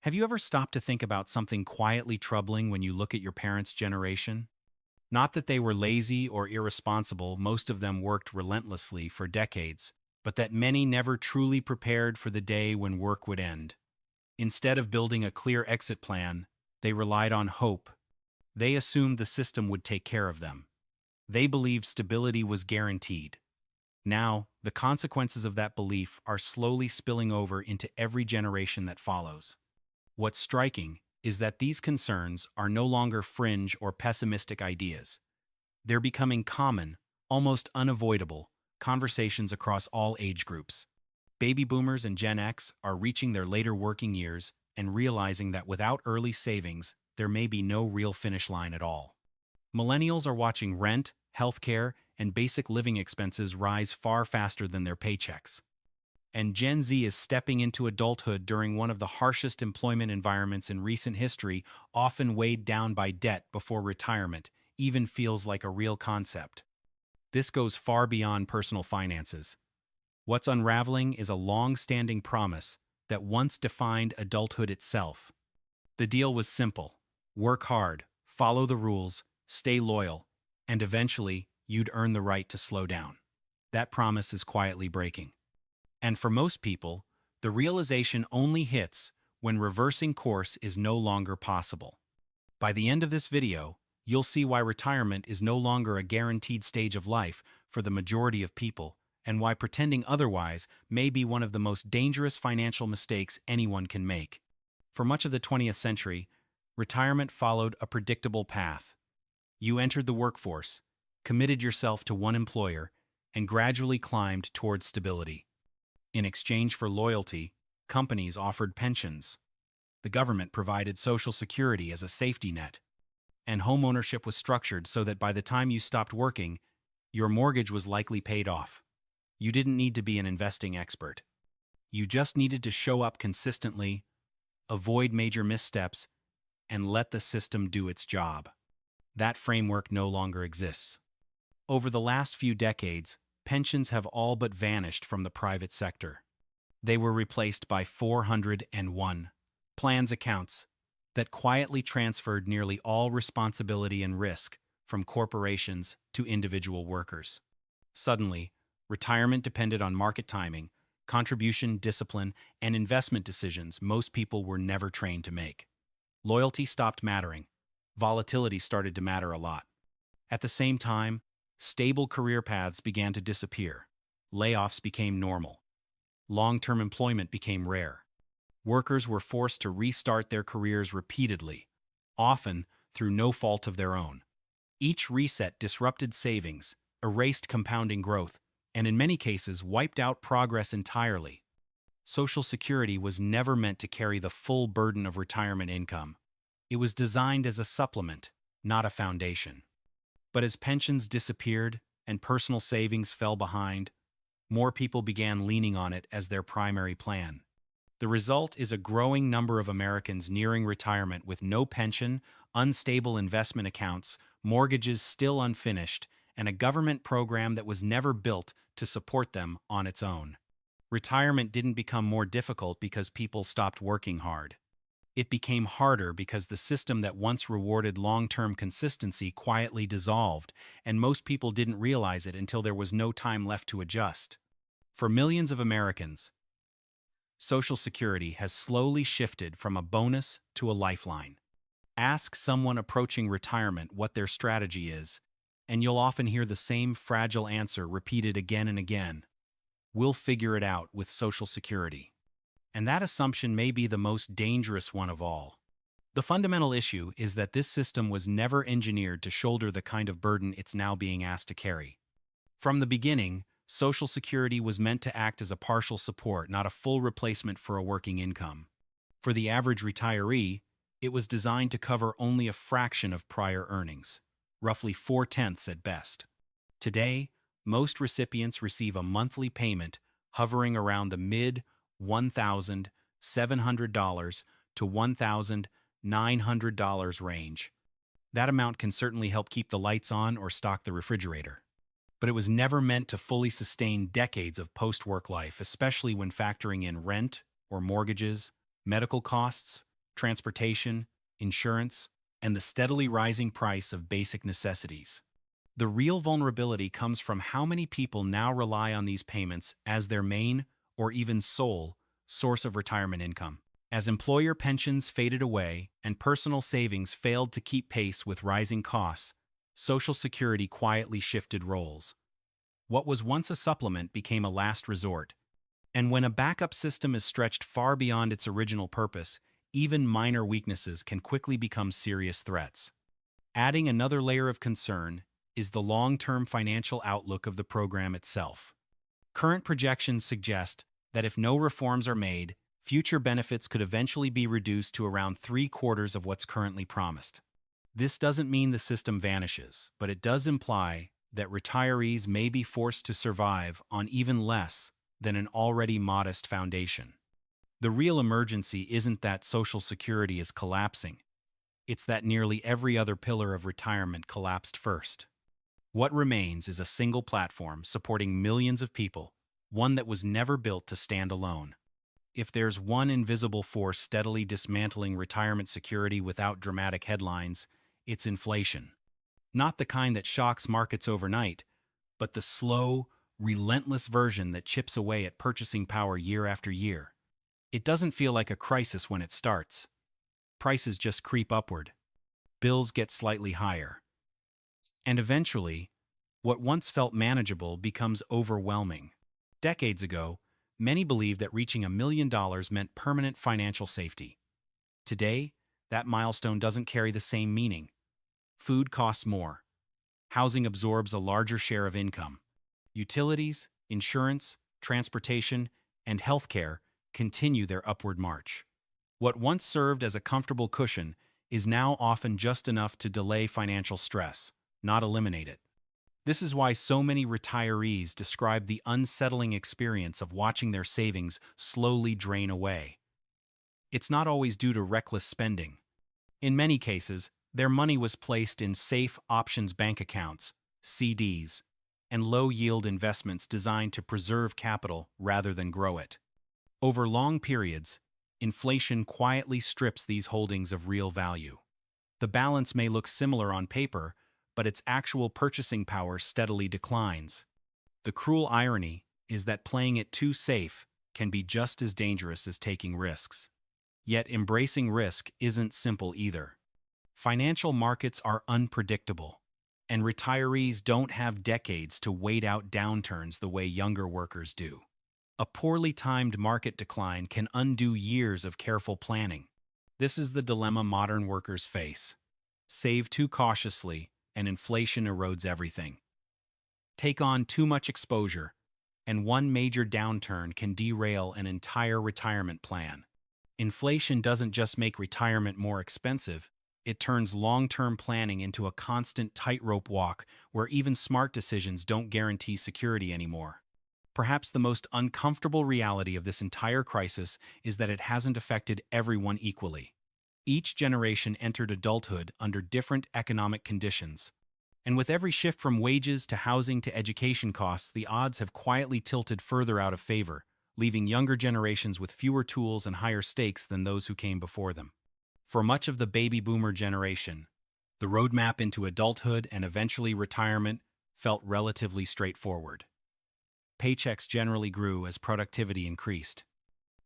Have you ever stopped to think about something quietly troubling when you look at your parents' generation? Not that they were lazy or irresponsible, most of them worked relentlessly for decades, but that many never truly prepared for the day when work would end. Instead of building a clear exit plan, they relied on hope. They assumed the system would take care of them. They believed stability was guaranteed. Now, the consequences of that belief are slowly spilling over into every generation that follows. What's striking is that these concerns are no longer fringe or pessimistic ideas. They're becoming common, almost unavoidable, conversations across all age groups. Baby boomers and Gen X are reaching their later working years and realizing that without early savings, there may be no real finish line at all. Millennials are watching rent, healthcare, and basic living expenses rise far faster than their paychecks. And Gen Z is stepping into adulthood during one of the harshest employment environments in recent history, often weighed down by debt before retirement, even feels like a real concept. This goes far beyond personal finances. What's unraveling is a long-standing promise that once defined adulthood itself. The deal was simple: work hard, follow the rules, stay loyal, and eventually you'd earn the right to slow down. That promise is quietly breaking. And for most people, the realization only hits when reversing course is no longer possible. By the end of this video, you'll see why retirement is no longer a guaranteed stage of life for the majority of people, and why pretending otherwise may be one of the most dangerous financial mistakes anyone can make. For much of the 20th century, retirement followed a predictable path. You entered the workforce, committed yourself to one employer, and gradually climbed towards stability. In exchange for loyalty, companies offered pensions. The government provided Social Security as a safety net. And homeownership was structured so that by the time you stopped working, your mortgage was likely paid off. You didn't need to be an investing expert. You just needed to show up consistently, avoid major missteps, and let the system do its job. That framework no longer exists. Over the last few decades, pensions have all but vanished from the private sector. They were replaced by 401 plans accounts that quietly transferred nearly all responsibility and risk from corporations to individual workers. Suddenly, retirement depended on market timing, contribution, discipline, and investment decisions most people were never trained to make. Loyalty stopped mattering. Volatility started to matter a lot. At the same time, stable career paths began to disappear. Layoffs became normal. Long-term employment became rare. Workers were forced to restart their careers repeatedly, often through no fault of their own. Each reset disrupted savings, erased compounding growth, and in many cases wiped out progress entirely. Social Security was never meant to carry the full burden of retirement income. It was designed as a supplement, not a foundation. But as pensions disappeared and personal savings fell behind, more people began leaning on it as their primary plan. The result is a growing number of Americans nearing retirement with no pension, unstable investment accounts, mortgages still unfinished, and a government program that was never built to support them on its own. Retirement didn't become more difficult because people stopped working hard. It became harder because the system that once rewarded long-term consistency quietly dissolved, and most people didn't realize it until there was no time left to adjust. For millions of Americans, Social Security has slowly shifted from a bonus to a lifeline. Ask someone approaching retirement what their strategy is, and you'll often hear the same fragile answer repeated again and again. We'll figure it out with Social Security. And that assumption may be the most dangerous one of all. The fundamental issue is that this system was never engineered to shoulder the kind of burden it's now being asked to carry. From the beginning, Social Security was meant to act as a partial support, not a full replacement for a working income. For the average retiree, it was designed to cover only a fraction of prior earnings, roughly 4/10 at best. Today, most recipients receive a monthly payment hovering around the mid $1,700 to $1,900 range. That amount can certainly help keep the lights on or stock the refrigerator. But it was never meant to fully sustain decades of post-work life, especially when factoring in rent or mortgages, medical costs, transportation, insurance, and the steadily rising price of basic necessities. The real vulnerability comes from how many people now rely on these payments as their main, or even sole, source of retirement income. As employer pensions faded away and personal savings failed to keep pace with rising costs, Social Security quietly shifted roles. What was once a supplement became a last resort. And when a backup system is stretched far beyond its original purpose, even minor weaknesses can quickly become serious threats. Adding another layer of concern is the long-term financial outlook of the program itself. Current projections suggest that if no reforms are made, future benefits could eventually be reduced to around 3/4 of what's currently promised. This doesn't mean the system vanishes, but it does imply that retirees may be forced to survive on even less than an already modest foundation. The real emergency isn't that Social Security is collapsing. It's that nearly every other pillar of retirement collapsed first. What remains is a single platform supporting millions of people, one that was never built to stand alone. If there's one invisible force steadily dismantling retirement security without dramatic headlines, it's inflation. Not the kind that shocks markets overnight, but the slow, relentless version that chips away at purchasing power year after year. It doesn't feel like a crisis when it starts. Prices just creep upward. Bills get slightly higher. And eventually, what once felt manageable becomes overwhelming. Decades ago, many believed that reaching $1 million meant permanent financial safety. Today, that milestone doesn't carry the same meaning. Food costs more. Housing absorbs a larger share of income. Utilities, insurance, transportation, and healthcare continue their upward march. What once served as a comfortable cushion is now often just enough to delay financial stress, not eliminate it. This is why so many retirees describe the unsettling experience of watching their savings slowly drain away. It's not always due to reckless spending. In many cases, their money was placed in safe options bank accounts, CDs, and low-yield investments designed to preserve capital rather than grow it. Over long periods, inflation quietly strips these holdings of real value. The balance may look similar on paper, but its actual purchasing power steadily declines. The cruel irony is that playing it too safe can be just as dangerous as taking risks. Yet embracing risk isn't simple either. Financial markets are unpredictable, and retirees don't have decades to wait out downturns the way younger workers do. A poorly timed market decline can undo years of careful planning. This is the dilemma modern workers face. Save too cautiously, and inflation erodes everything. Take on too much exposure, and one major downturn can derail an entire retirement plan. Inflation doesn't just make retirement more expensive, it turns long-term planning into a constant tightrope walk where even smart decisions don't guarantee security anymore. Perhaps the most uncomfortable reality of this entire crisis is that it hasn't affected everyone equally. Each generation entered adulthood under different economic conditions. And with every shift from wages to housing to education costs, the odds have quietly tilted further out of favor, leaving younger generations with fewer tools and higher stakes than those who came before them. For much of the baby boomer generation, the roadmap into adulthood and eventually retirement felt relatively straightforward. Paychecks generally grew as productivity increased.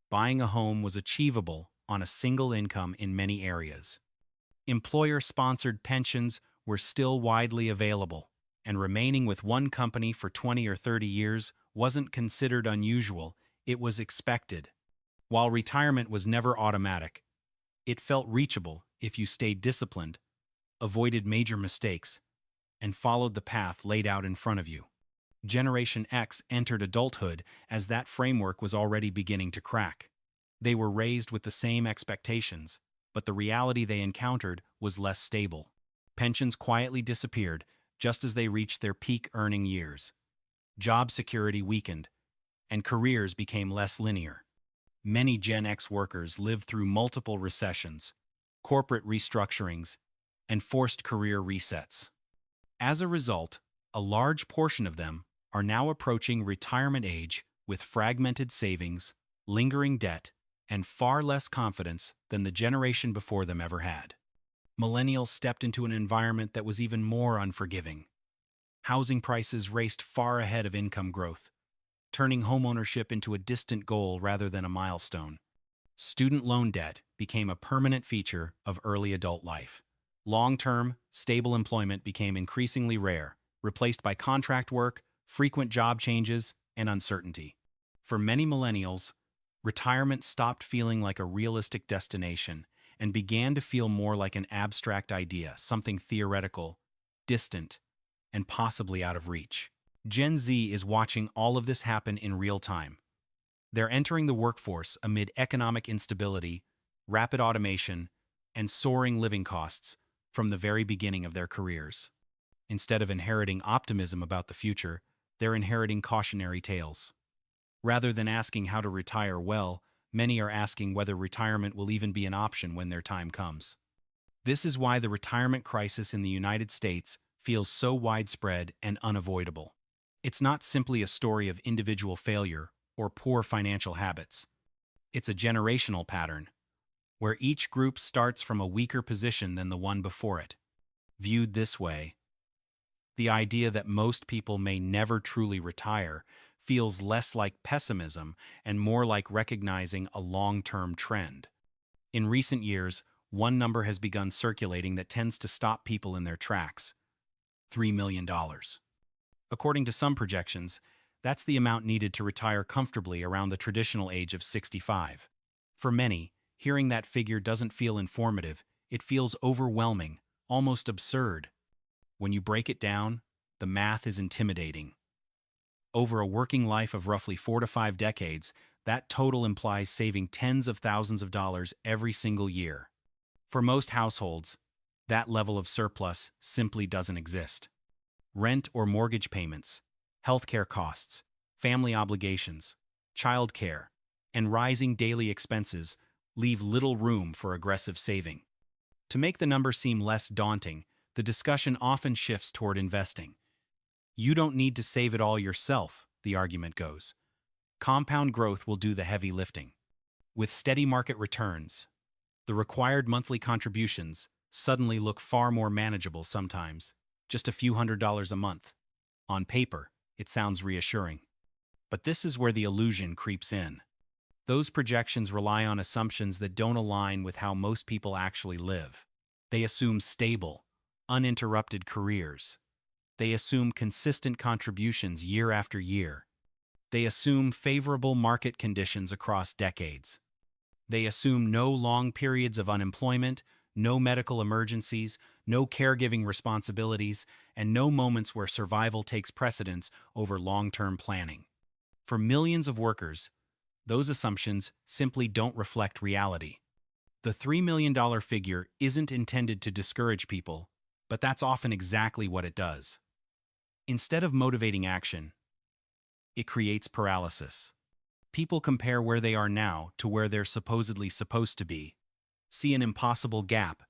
Buying a home was achievable on a single income in many areas. Employer-sponsored pensions were still widely available, and remaining with one company for 20 or 30 years wasn't considered unusual, it was expected. While retirement was never automatic, it felt reachable if you stayed disciplined, avoided major mistakes, and followed the path laid out in front of you. Generation X entered adulthood as that framework was already beginning to crack. They were raised with the same expectations, but the reality they encountered was less stable. Pensions quietly disappeared just as they reached their peak earning years. Job security weakened, and careers became less linear. Many Gen X workers lived through multiple recessions, corporate restructurings, and forced career resets. As a result, a large portion of them are now approaching retirement age with fragmented savings, lingering debt, and far less confidence than the generation before them ever had. Millennials stepped into an environment that was even more unforgiving. Housing prices raced far ahead of income growth, turning homeownership into a distant goal rather than a milestone. Student loan debt became a permanent feature of early adult life. Long-term, stable employment became increasingly rare, replaced by contract work, frequent job changes, and uncertainty. For many millennials, retirement stopped feeling like a realistic destination and began to feel more like an abstract idea, something theoretical, distant, and possibly out of reach. Gen Z is watching all of this happen in real time. They're entering the workforce amid economic instability, rapid automation, and soaring living costs from the very beginning of their careers. Instead of inheriting optimism about the future, they're inheriting cautionary tales. Rather than asking how to retire well, many are asking whether retirement will even be an option when their time comes. This is why the retirement crisis in the United States feels so widespread and unavoidable. It's not simply a story of individual failure or poor financial habits. It's a generational pattern, where each group starts from a weaker position than the one before it. Viewed this way, the idea that most people may never truly retire feels less like pessimism and more like recognizing a long-term trend. In recent years, one number has begun circulating that tends to stop people in their tracks: $3 million. According to some projections, that's the amount needed to retire comfortably around the traditional age of 65. For many, hearing that figure doesn't feel informative, it feels overwhelming, almost absurd. When you break it down, the math is intimidating. Over a working life of roughly 4 to 5 decades, that total implies saving tens of thousands of dollars every single year. For most households, that level of surplus simply doesn't exist. Rent or mortgage payments, healthcare costs, family obligations, childcare, and rising daily expenses leave little room for aggressive saving. To make the number seem less daunting, the discussion often shifts toward investing. You don't need to save it all yourself, the argument goes. Compound growth will do the heavy lifting. With steady market returns, the required monthly contributions suddenly look far more manageable sometimes, just a few $100s a month. On paper, it sounds reassuring. But this is where the illusion creeps in. Those projections rely on assumptions that don't align with how most people actually live. They assume stable, uninterrupted careers. They assume consistent contributions year after year. They assume favorable market conditions across decades. They assume no long periods of unemployment, no medical emergencies, no caregiving responsibilities, and no moments where survival takes precedence over long-term planning. For millions of workers, those assumptions simply don't reflect reality. The $3 million figure isn't intended to discourage people, but that's often exactly what it does. Instead of motivating action, it creates paralysis. People compare where they are now to where they're supposedly supposed to be, see an impossible gap,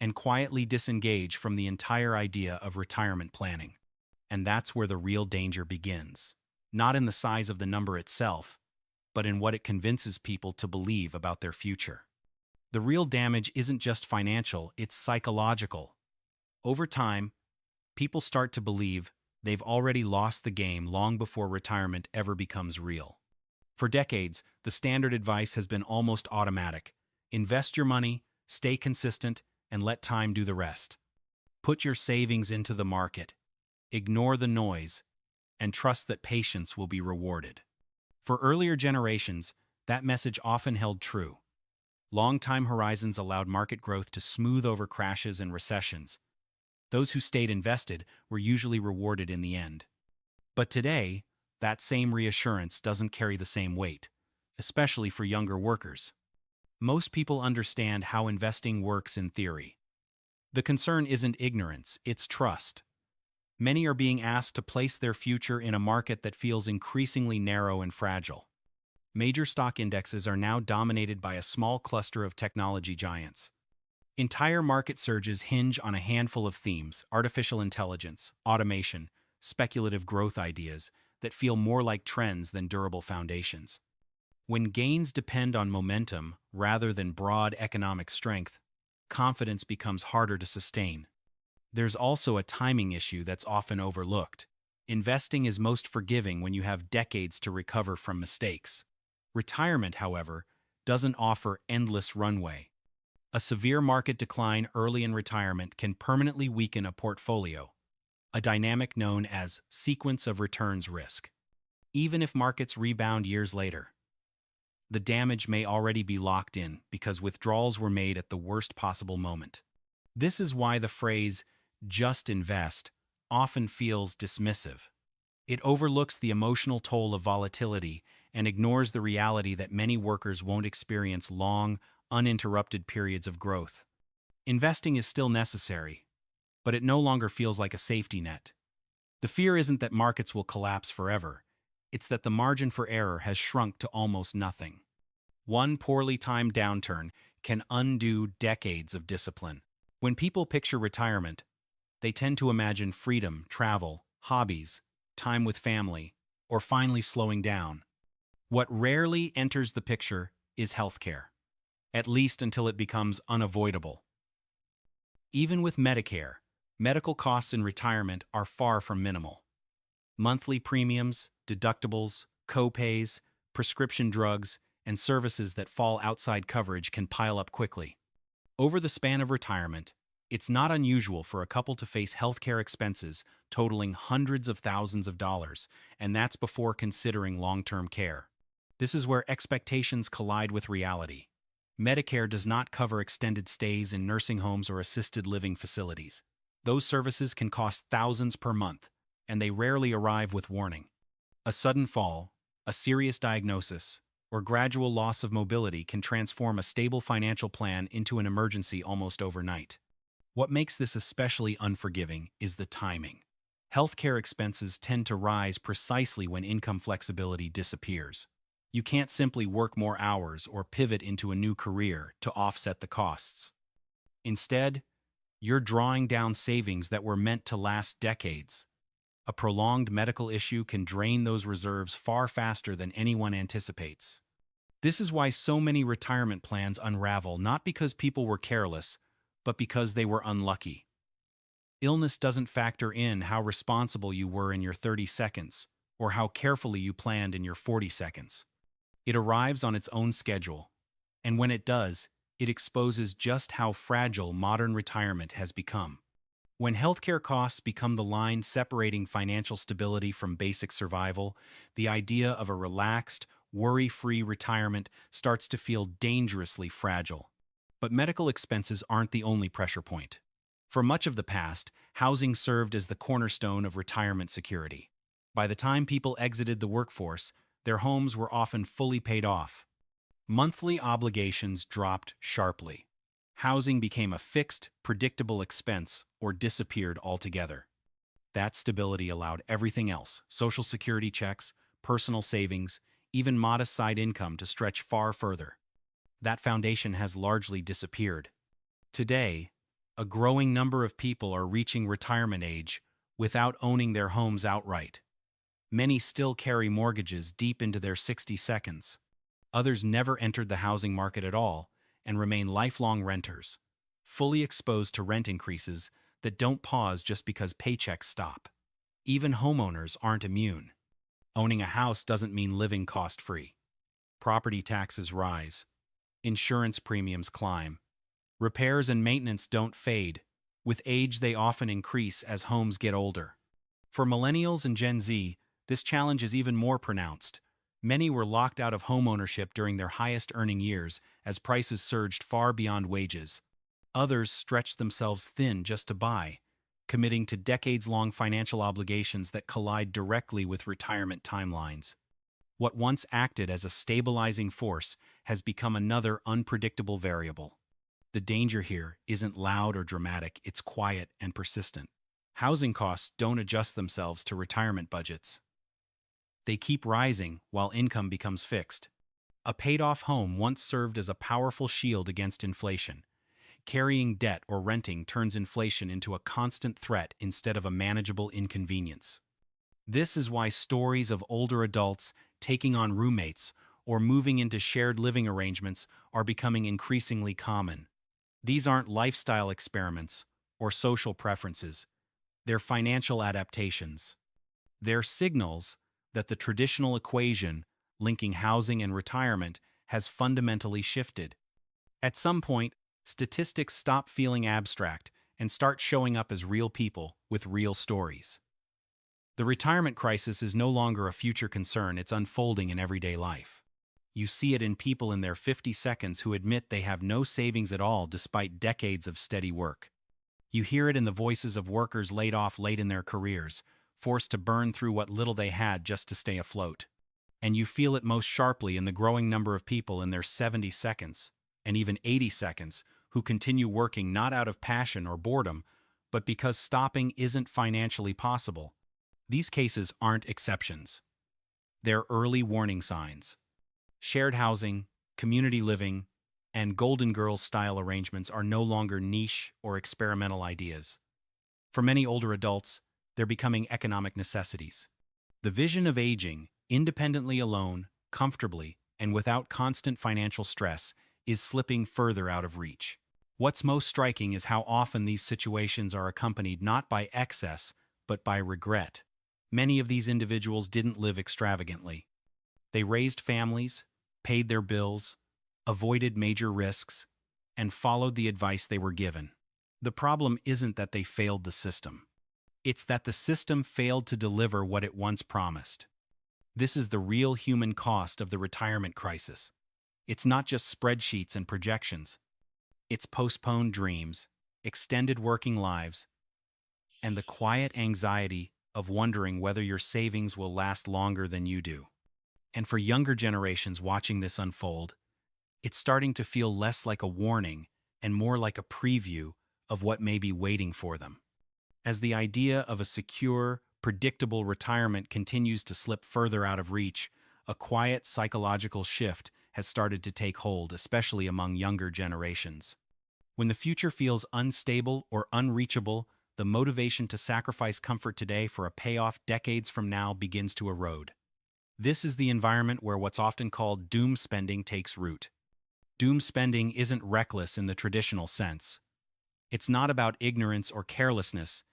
and quietly disengage from the entire idea of retirement planning. And that's where the real danger begins. Not in the size of the number itself, but in what it convinces people to believe about their future. The real damage isn't just financial, it's psychological. Over time, people start to believe they've already lost the game long before retirement ever becomes real. For decades, the standard advice has been almost automatic. Invest your money, stay consistent, and let time do the rest. Put your savings into the market, ignore the noise, and trust that patience will be rewarded. For earlier generations, that message often held true. Long time horizons allowed market growth to smooth over crashes and recessions. Those who stayed invested were usually rewarded in the end. But today, that same reassurance doesn't carry the same weight, especially for younger workers. Most people understand how investing works in theory. The concern isn't ignorance, it's trust. Many are being asked to place their future in a market that feels increasingly narrow and fragile. Major stock indexes are now dominated by a small cluster of technology giants. Entire market surges hinge on a handful of themes: artificial intelligence, automation, speculative growth ideas that feel more like trends than durable foundations. When gains depend on momentum rather than broad economic strength, confidence becomes harder to sustain. There's also a timing issue that's often overlooked. Investing is most forgiving when you have decades to recover from mistakes. Retirement, however, doesn't offer endless runway. A severe market decline early in retirement can permanently weaken a portfolio, a dynamic known as sequence of returns risk. Even if markets rebound years later, the damage may already be locked in because withdrawals were made at the worst possible moment. This is why the phrase, just invest, often feels dismissive. It overlooks the emotional toll of volatility and ignores the reality that many workers won't experience long, uninterrupted periods of growth. Investing is still necessary, but it no longer feels like a safety net. The fear isn't that markets will collapse forever. It's that the margin for error has shrunk to almost nothing. One poorly timed downturn can undo decades of discipline. When people picture retirement, they tend to imagine freedom, travel, hobbies, time with family, or finally slowing down. What rarely enters the picture is healthcare, at least until it becomes unavoidable. Even with Medicare, medical costs in retirement are far from minimal. Monthly premiums, deductibles, co-pays, prescription drugs, and services that fall outside coverage can pile up quickly. Over the span of retirement, it's not unusual for a couple to face healthcare expenses totaling hundreds of thousands of dollars, and that's before considering long-term care. This is where expectations collide with reality. Medicare does not cover extended stays in nursing homes or assisted living facilities. Those services can cost thousands per month, and they rarely arrive with warning. A sudden fall, a serious diagnosis, or gradual loss of mobility can transform a stable financial plan into an emergency almost overnight. What makes this especially unforgiving is the timing. Healthcare expenses tend to rise precisely when income flexibility disappears. You can't simply work more hours or pivot into a new career to offset the costs. Instead, you're drawing down savings that were meant to last decades. A prolonged medical issue can drain those reserves far faster than anyone anticipates. This is why so many retirement plans unravel, not because people were careless, but because they were unlucky. Illness doesn't factor in how responsible you were in your 30 seconds, or how carefully you planned in your 40 seconds. It arrives on its own schedule, and when it does, it exposes just how fragile modern retirement has become. When healthcare costs become the line separating financial stability from basic survival, the idea of a relaxed, worry-free retirement starts to feel dangerously fragile. But medical expenses aren't the only pressure point. For much of the past, housing served as the cornerstone of retirement security. By the time people exited the workforce, their homes were often fully paid off. Monthly obligations dropped sharply. Housing became a fixed, predictable expense or disappeared altogether. That stability allowed everything else, Social Security checks, personal savings, even modest side income to stretch far further. That foundation has largely disappeared. Today, a growing number of people are reaching retirement age without owning their homes outright. Many still carry mortgages deep into their 60 seconds. Others never entered the housing market at all and remain lifelong renters, fully exposed to rent increases that don't pause just because paychecks stop. Even homeowners aren't immune. Owning a house doesn't mean living cost-free. Property taxes rise. Insurance premiums climb. Repairs and maintenance don't fade. With age, they often increase as homes get older. For millennials and Gen Z, this challenge is even more pronounced. Many were locked out of homeownership during their highest earning years as prices surged far beyond wages. Others stretched themselves thin just to buy, committing to decades-long financial obligations that collide directly with retirement timelines. What once acted as a stabilizing force has become another unpredictable variable. The danger here isn't loud or dramatic, it's quiet and persistent. Housing costs don't adjust themselves to retirement budgets. They keep rising while income becomes fixed. A paid-off home once served as a powerful shield against inflation. Carrying debt or renting turns inflation into a constant threat instead of a manageable inconvenience. This is why stories of older adults taking on roommates or moving into shared living arrangements are becoming increasingly common. These aren't lifestyle experiments or social preferences. They're financial adaptations. They're signals that the traditional equation linking housing and retirement has fundamentally shifted. At some point, statistics stop feeling abstract and start showing up as real people with real stories. The retirement crisis is no longer a future concern, it's unfolding in everyday life. You see it in people in their 50 seconds who admit they have no savings at all despite decades of steady work. You hear it in the voices of workers laid off late in their careers, forced to burn through what little they had just to stay afloat. And you feel it most sharply in the growing number of people in their 70 seconds, and even 80 seconds, who continue working not out of passion or boredom, but because stopping isn't financially possible. These cases aren't exceptions. They're early warning signs. Shared housing, community living, and Golden Girls-style arrangements are no longer niche or experimental ideas. For many older adults, they're becoming economic necessities. The vision of aging, independently alone, comfortably, and without constant financial stress, is slipping further out of reach. What's most striking is how often these situations are accompanied not by excess, but by regret. Many of these individuals didn't live extravagantly. They raised families, paid their bills, avoided major risks, and followed the advice they were given. The problem isn't that they failed the system. It's that the system failed to deliver what it once promised. This is the real human cost of the retirement crisis. It's not just spreadsheets and projections. It's postponed dreams, extended working lives, and the quiet anxiety of wondering whether your savings will last longer than you do. And for younger generations watching this unfold, it's starting to feel less like a warning and more like a preview of what may be waiting for them. As the idea of a secure, predictable retirement continues to slip further out of reach, a quiet psychological shift has started to take hold, especially among younger generations. When the future feels unstable or unreachable, the motivation to sacrifice comfort today for a payoff decades from now begins to erode. This is the environment where what's often called doom spending takes root. Doom spending isn't reckless in the traditional sense. It's not about ignorance or carelessness.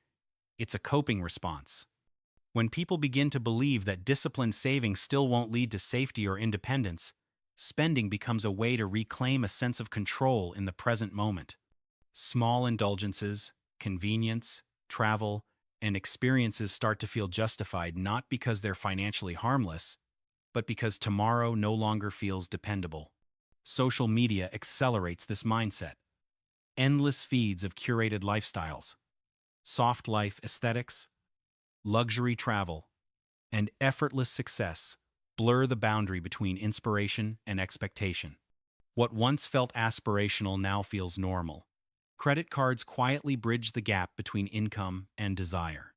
It's a coping response. When people begin to believe that disciplined saving still won't lead to safety or independence, spending becomes a way to reclaim a sense of control in the present moment. Small indulgences, convenience, travel, and experiences start to feel justified not because they're financially harmless, but because tomorrow no longer feels dependable. Social media accelerates this mindset. Endless feeds of curated lifestyles, soft life aesthetics, luxury travel, and effortless success blur the boundary between inspiration and expectation. What once felt aspirational now feels normal. Credit cards quietly bridge the gap between income and desire.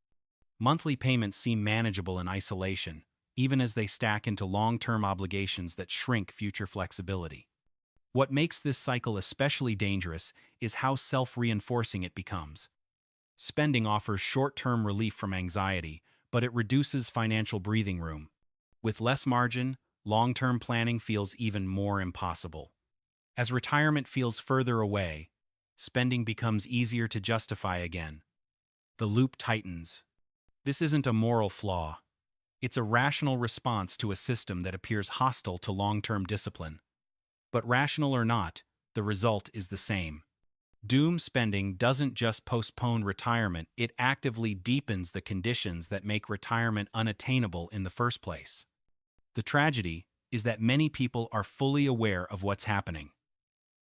Monthly payments seem manageable in isolation, even as they stack into long-term obligations that shrink future flexibility. What makes this cycle especially dangerous is how self-reinforcing it becomes. Spending offers short-term relief from anxiety, but it reduces financial breathing room. With less margin, long-term planning feels even more impossible. As retirement feels further away, spending becomes easier to justify again. The loop tightens. This isn't a moral flaw. It's a rational response to a system that appears hostile to long-term discipline. But rational or not, the result is the same. Doom spending doesn't just postpone retirement, it actively deepens the conditions that make retirement unattainable in the first place. The tragedy is that many people are fully aware of what's happening.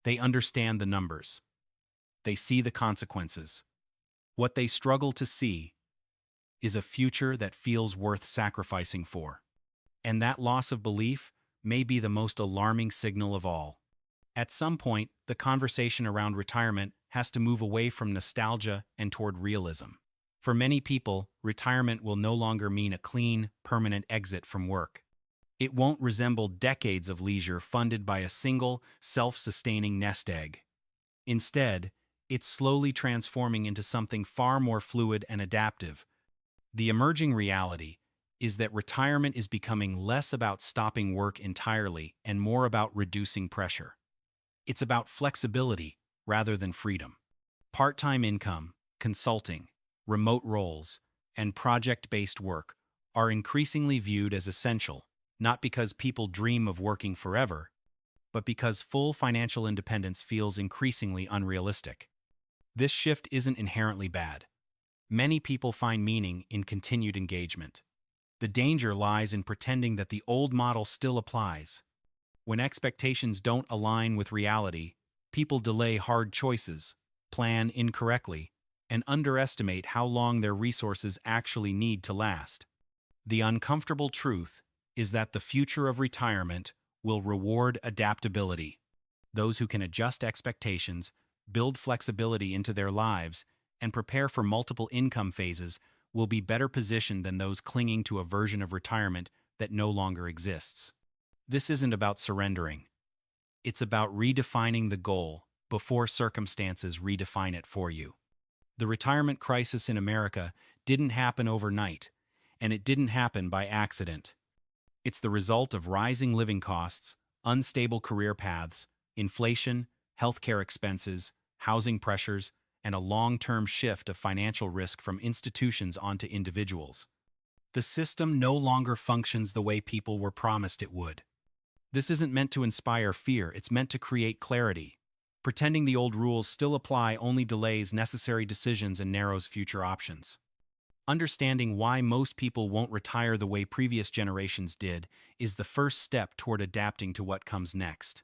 They understand the numbers. They see the consequences. What they struggle to see is a future that feels worth sacrificing for. And that loss of belief may be the most alarming signal of all. At some point, the conversation around retirement has to move away from nostalgia and toward realism. For many people, retirement will no longer mean a clean, permanent exit from work. It won't resemble decades of leisure funded by a single, self-sustaining nest egg. Instead, it's slowly transforming into something far more fluid and adaptive. The emerging reality is that retirement is becoming less about stopping work entirely and more about reducing pressure. It's about flexibility rather than freedom. Part-time income, consulting, remote roles, and project-based work are increasingly viewed as essential, not because people dream of working forever, but because full financial independence feels increasingly unrealistic. This shift isn't inherently bad. Many people find meaning in continued engagement. The danger lies in pretending that the old model still applies. When expectations don't align with reality, people delay hard choices, plan incorrectly, and underestimate how long their resources actually need to last. The uncomfortable truth is that the future of retirement will reward adaptability. Those who can adjust expectations, build flexibility into their lives, and prepare for multiple income phases will be better positioned than those clinging to a version of retirement that no longer exists. This isn't about surrendering. It's about redefining the goal before circumstances redefine it for you. The retirement crisis in America didn't happen overnight, and it didn't happen by accident. It's the result of rising living costs, unstable career paths, inflation, healthcare expenses, housing pressures, and a long-term shift of financial risk from institutions onto individuals. The system no longer functions the way people were promised it would. This isn't meant to inspire fear, it's meant to create clarity. Pretending the old rules still apply only delays necessary decisions and narrows future options. Understanding why most people won't retire the way previous generations did is the first step toward adapting to what comes next.